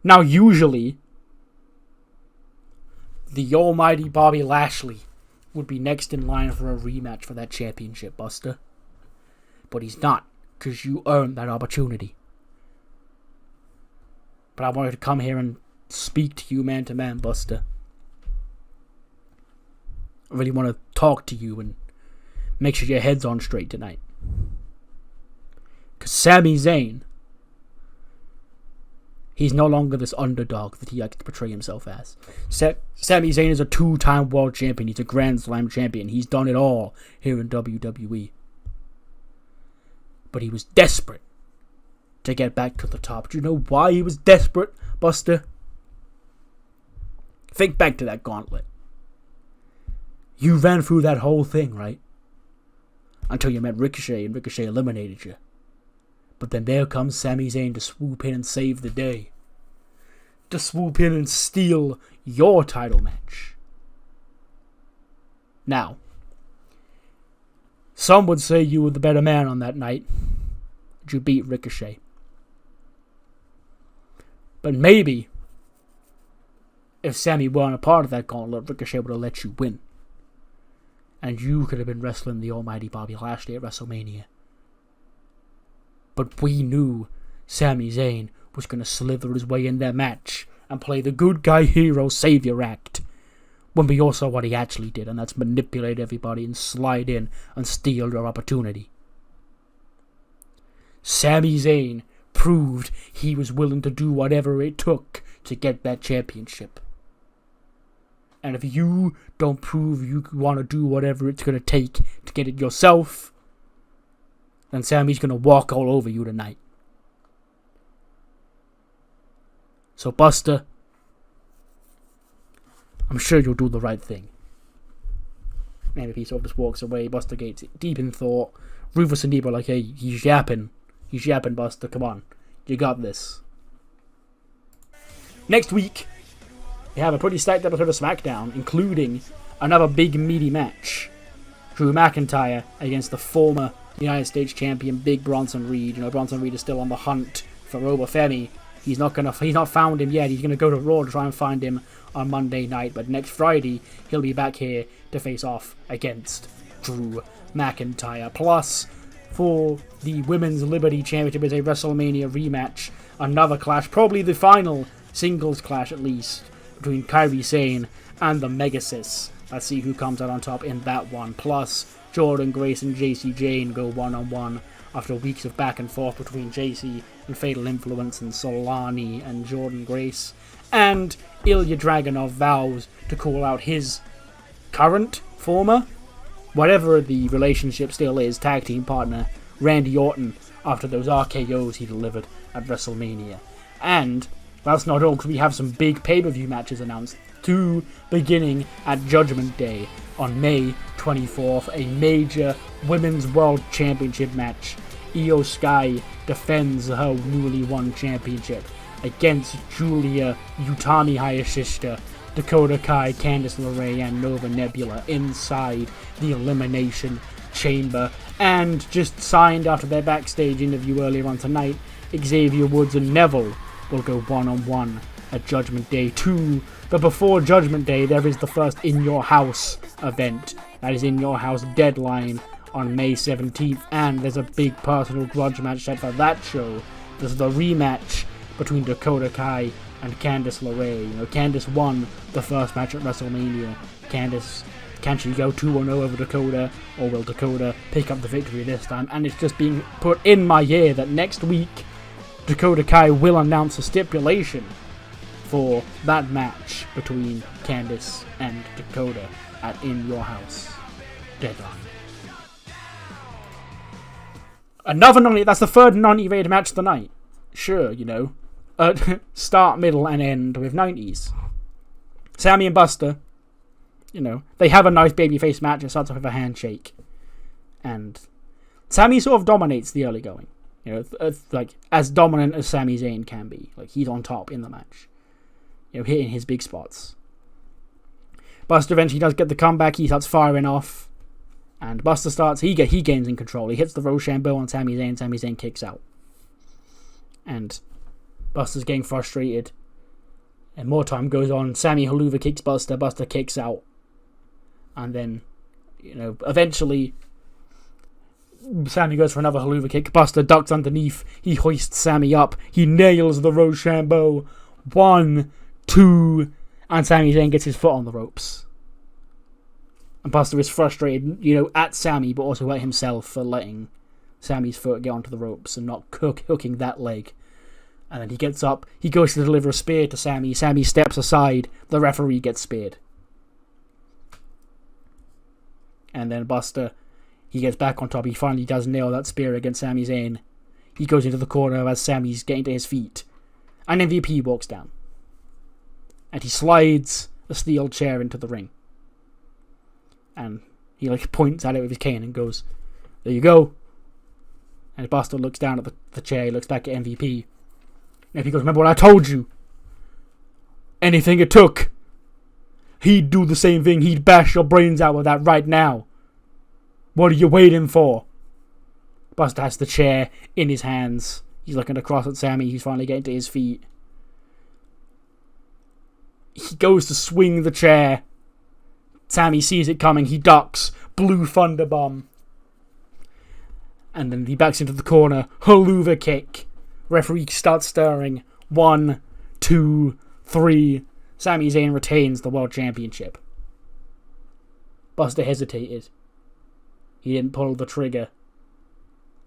Now, usually, the almighty Bobby Lashley would be next in line for a rematch for that championship, Buster. But he's not, because you earned that opportunity. But I wanted to come here and speak to you man to man, Buster. I really want to talk to you and make sure your head's on straight tonight. Because Sami Zayn, he's no longer this underdog that he likes to portray himself as. Sami Zayn is a 2-time world champion. He's a Grand Slam champion. He's done it all here in WWE. But he was desperate to get back to the top. Do you know why he was desperate, Buster? Think back to that gauntlet. You ran through that whole thing, right? Until you met Ricochet and Ricochet eliminated you. But then there comes Sami Zayn to swoop in and save the day. To swoop in and steal your title match. Now, some would say you were the better man on that night. You beat Ricochet. But maybe, if Sami weren't a part of that gauntlet, Ricochet would have let you win. And you could have been wrestling the almighty Bobby Lashley at WrestleMania. But we knew Sami Zayn was going to slither his way in that match and play the good guy hero savior act. When we all saw what he actually did, and that's manipulate everybody and slide in and steal your opportunity. Sami Zayn proved he was willing to do whatever it took to get that championship. And if you don't prove you want to do whatever it's going to take to get it yourself, then Sammy's gonna walk all over you tonight. So Buster, I'm sure you'll do the right thing. MVP sort of just walks away. Buster gets deep in thought. Rufus and Nebo are like, hey, he's yapping. He's yapping, Buster. Come on. You got this. Next week, we have a pretty stacked episode of SmackDown, including another big meaty match. Drew McIntyre against the former United States champion, Big Bronson Reed. You know, Bronson Reed is still on the hunt for Obafemi. He's not found him yet. He's gonna go to Raw to try and find him on Monday night. But next Friday, he'll be back here to face off against Drew McIntyre. Plus, for the Women's Liberty Championship is a WrestleMania rematch. Another clash, probably the final singles clash at least, between Kairi Sane and the Megasis. Let's see who comes out on top in that one. Plus, Jordan Grace and JC Jane go one-on-one after weeks of back and forth between JC and Fatal Influence and Solani and Jordan Grace. And Ilya Dragunov vows to call out his former, whatever the relationship still is, tag team partner, Randy Orton, after those RKOs he delivered at WrestleMania. And that's not all, because we have some big pay-per-view matches announced. 2 beginning at Judgment Day on May 24th, a major Women's World Championship match. IYO SKY defends her newly won championship against Julia Utami Hayashishita, Dakota Kai, Candice LeRae, and Nova Nebula inside the Elimination Chamber. And just signed after their backstage interview earlier on tonight, Xavier Woods and Neville will go one-on-one at Judgment Day 2. But before Judgment Day, there is the first In Your House event. That is In Your House Deadline on May 17th. And there's a big personal grudge match set for that show. This is the rematch between Dakota Kai and Candice LeRae. You know, Candice won the first match at WrestleMania. Candice, can she go 2-0 over Dakota, or will Dakota pick up the victory this time? And it's just being put in my ear that next week Dakota Kai will announce a stipulation for that match between Candice and Dakota at In Your House Deadline. Another that's the third non-evade match of the night. Sure, you know. Start, middle, and end with 90s. Sammy and Buster, you know, they have a nice babyface match. It starts off with a handshake. And Sammy sort of dominates the early going. You know, like, as dominant as Sami Zayn can be. Like, he's on top in the match. You know, hitting his big spots. Buster eventually does get the comeback. He starts firing off. And Buster starts, he gains in control. He hits the Rochambeau on Sami Zayn. Sami Zayn kicks out. And Buster's getting frustrated. And more time goes on. Sammy Haluva kicks Buster. Buster kicks out. And then, you know, eventually Sammy goes for another Haluva kick. Buster ducks underneath. He hoists Sammy up. He nails the Rochambeau. 1, 2, and Sami Zayn gets his foot on the ropes. And Buster is frustrated, you know, at Sammy, but also at himself for letting Sammy's foot get onto the ropes and not hooking that leg. And then he gets up. He goes to deliver a spear to Sammy. Sammy steps aside. The referee gets speared. And then Buster, he gets back on top. He finally does nail that spear against Sami Zayn. He goes into the corner as Sammy's getting to his feet. And MVP walks down. And he slides a steel chair into the ring. And he like points at it with his cane and goes, "There you go." And Buster looks down at the chair. He looks back at MVP. And MVP goes, "Remember what I told you? Anything it took. He'd do the same thing. He'd bash your brains out with that right now. What are you waiting for?" Buster has the chair in his hands. He's looking across at Sammy. He's finally getting to his feet. He goes to swing the chair. Sammy sees it coming. He ducks. Blue Thunder Bomb. And then he backs into the corner. Haluva kick. Referee starts stirring. 1, 2, 3. Sami Zayn retains the World Championship. Buster hesitated. He didn't pull the trigger.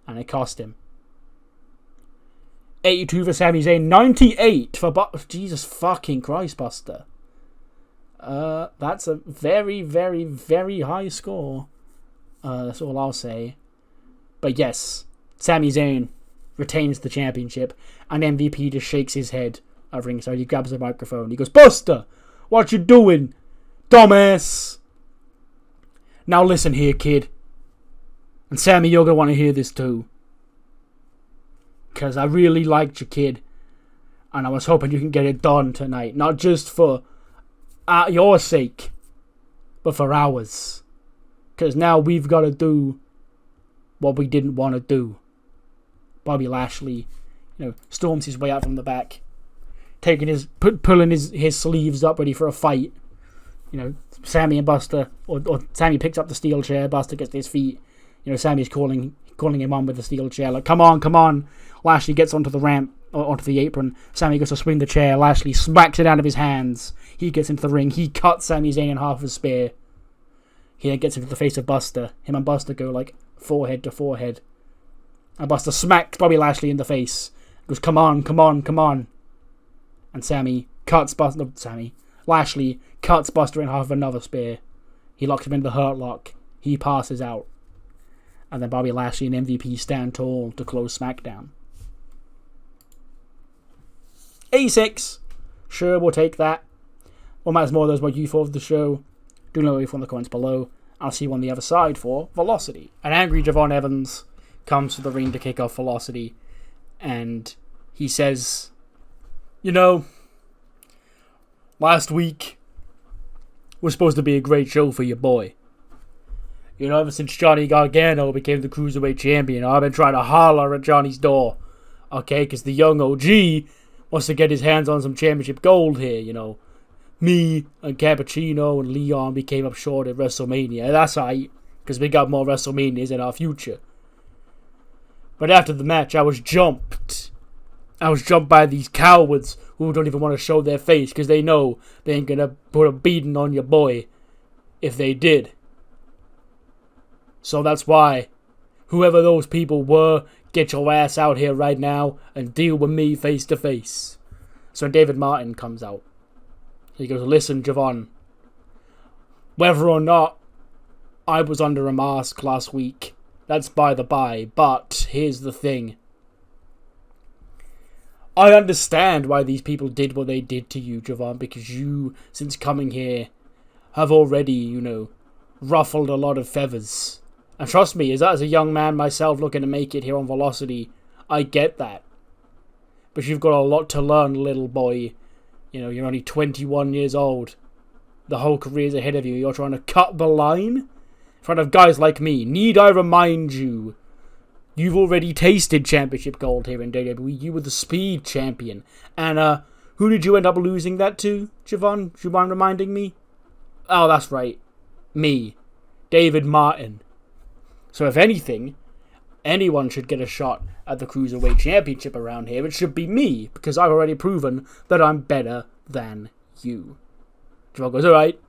And it cost him. 82 for Sami Zayn. 98 for Jesus fucking Christ, Buster. That's a very, very, very high score. That's all I'll say. But yes, Sami Zayn retains the championship, and MVP just shakes his head at ringside. He grabs the microphone. He goes, "Buster, what you doing, dumbass? Now listen here, kid. And Sami, you're going to want to hear this too. Because I really liked you, kid. And I was hoping you can get it done tonight. Not just for your sake, but for ours. Because now we've got to do what we didn't want to do." Bobby Lashley, storms his way out from the back, pulling his sleeves up, ready for a fight. Sami and Buster, or Sami picks up the steel chair, Buster gets to his feet. Sami's calling him on with the steel chair, like, come on. Lashley gets onto the ramp, or onto the apron. Sami goes to swing the chair. Lashley smacks it out of his hands. He gets into the ring. He cuts Sami Zayn in half with a spear. He then gets into the face of Buster. Him and Buster go like forehead to forehead. And Buster smacks Bobby Lashley in the face. Goes, come on. And Lashley cuts Buster in half with another spear. He locks him in the hurt lock. He passes out. And then Bobby Lashley and MVP stand tall to close SmackDown. 86. Sure, we'll take that. What matters more, though, is what you thought of the show. Do let me know in the comments below. I'll see you on the other side for Velocity. An angry Javon Evans comes to the ring to kick off Velocity. And he says, last week was supposed to be a great show for your boy. Ever since Johnny Gargano became the Cruiserweight Champion, I've been trying to holler at Johnny's door. Okay, because the young OG wants to get his hands on some championship gold here, Me and Cappuccino and Leon became up short at WrestleMania. That's right, because we got more WrestleManias in our future. But after the match, I was jumped. By these cowards who don't even want to show their face because they know they ain't going to put a beating on your boy if they did. So that's why, whoever those people were, get your ass out here right now and deal with me face to face. So David Martin comes out. He goes, listen, Javon, whether or not I was under a mask last week, that's by the by, but here's the thing. I understand why these people did what they did to you, Javon, because you, since coming here, have already, ruffled a lot of feathers. And trust me, as a young man myself looking to make it here on Velocity, I get that. But you've got a lot to learn, little boy. You're only 21 years old. The whole career's ahead of you. You're trying to cut the line in front of guys like me. Need I remind you? You've already tasted championship gold here in WWE. You were the Speed Champion. And who did you end up losing that to, Javon? Do you mind reminding me? Oh, that's right. Me. David Martin. So if anything, anyone should get a shot at the Cruiserweight Championship around here, it should be me, because I've already proven that I'm better than you. Javon goes, alright.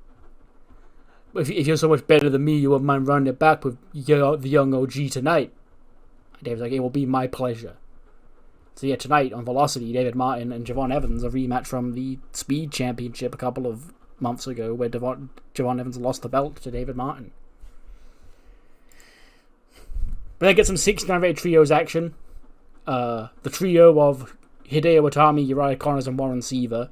If you're so much better than me, you wouldn't mind running it back with the young OG tonight. And David's like, it will be my pleasure. So yeah, tonight on Velocity, David Martin and Javon Evans, a rematch from the Speed Championship a couple of months ago, where Javon Evans lost the belt to David Martin. But then get some 69-rated trios action. The trio of Hideo Itami, Uriah Connors, and Warren Seaver.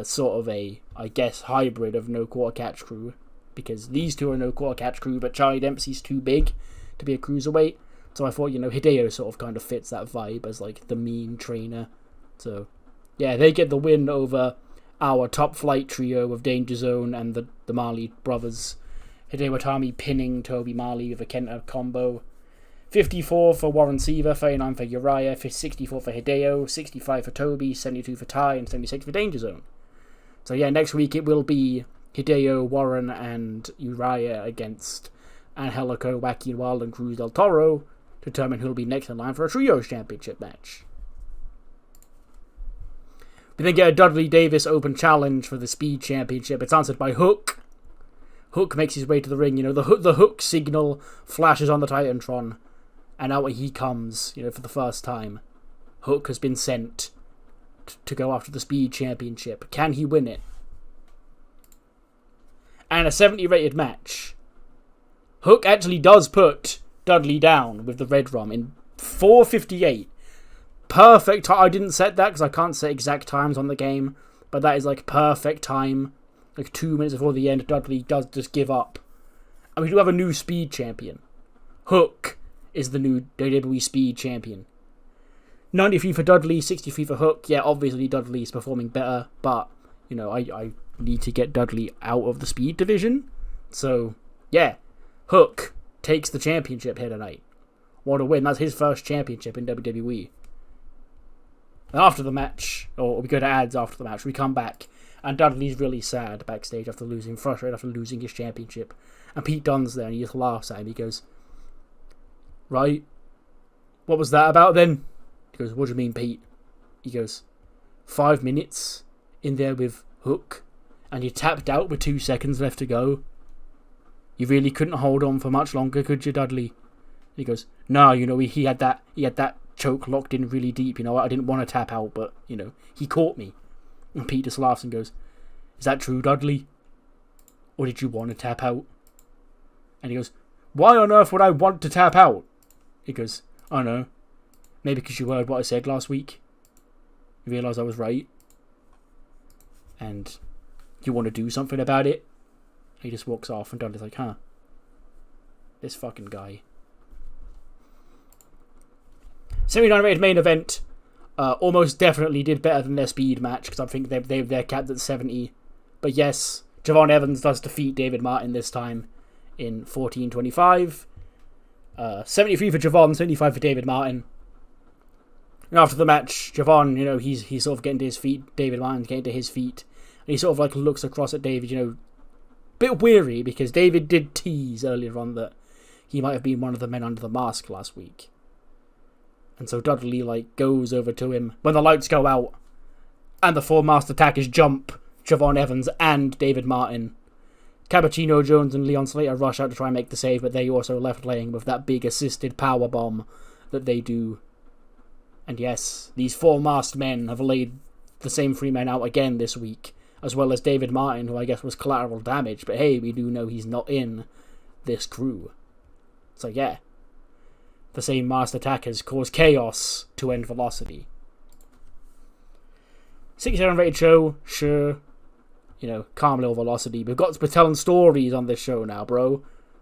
Sort of a, I guess, hybrid of No Quarter Catch Crew. Because these two are No Quarter Catch Crew, but Charlie Dempsey's too big to be a cruiserweight. So I thought, Hideo sort of kind of fits that vibe as, like, the mean trainer. So, yeah, they get the win over our top flight trio of Danger Zone and the Marley brothers. Hideo Itami pinning Toby Marley with a Kenta combo. 54 for Warren Seaver, 39 for Uriah, 64 for Hideo, 65 for Toby, 72 for Ty, and 76 for Danger Zone. So yeah, next week it will be Hideo, Warren, and Uriah against Angelico, Wacky and Wild, and Cruz del Toro to determine who will be next in line for a Trios Championship match. We then get a Dudley Davis Open Challenge for the Speed Championship. It's answered by Hook. Hook makes his way to the ring. The Hook signal flashes on the Titantron. And out he comes, for the first time. Hook has been sent to go after the Speed Championship. Can he win it? And a 70 rated match. Hook actually does put Dudley down with the red rum in 4:58. Perfect time. I didn't set that because I can't set exact times on the game, but that is like perfect time. Like 2 minutes before the end, Dudley does just give up. And we do have a new speed champion. Hook is the new WWE speed champion. 93 for Dudley, 63 for Hook. Yeah, obviously Dudley's performing better, but, you know, I need to get Dudley out of the speed division. So, yeah, Hook takes the championship here tonight. What a win. That's his first championship in WWE. And after the match, or we go to ads after the match, we come back, and Dudley's really sad backstage after losing, frustrated after losing his championship. And Pete Dunne's there, and he just laughs at him. He goes, right, what was that about then? He goes, what do you mean, Pete? He goes, 5 minutes in there with Hook, and you tapped out with 2 seconds left to go. You really couldn't hold on for much longer, could you, Dudley? He goes, no, you know, he had that choke locked in really deep, you know, I didn't want to tap out, but, you know, he caught me. And Pete just laughs and goes, is that true, Dudley? Or did you want to tap out? And he goes, why on earth would I want to tap out? He goes, I don't know. Maybe because you heard what I said last week. You realise I was right. And you want to do something about it. And he just walks off, and Dudley's like, huh. This fucking guy. Semi-rated main event. Almost definitely did better than their speed match, because I think they're capped at 70. But yes, Javon Evans does defeat David Martin this time in 14:25. 73 for Javon, 75 for David Martin. And after the match, Javon, you know, he's sort of getting to his feet. David Martin's getting to his feet. And he sort of like looks across at David, you know, a bit weary, because David did tease earlier on that he might have been one of the men under the mask last week. And so Dudley, like, goes over to him when the lights go out, and the four masked attackers jump Javon Evans and David Martin. Cappuccino Jones and Leon Slater rush out to try and make the save, but they also left laying with that big assisted power bomb that they do. And yes, these four masked men have laid the same three men out again this week, as well as David Martin, who I guess was collateral damage, but hey, we do know he's not in this crew. So yeah, the same masked attackers cause chaos to end Velocity. 67 rated show, sure. You know, calm little Velocity. We're telling stories on this show now, bro. We're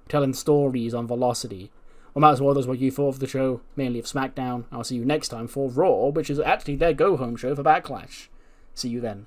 telling stories on Velocity. Well, might as well, those were you thought of the show, mainly of SmackDown. I'll see you next time for Raw, which is actually their go-home show for Backlash. See you then.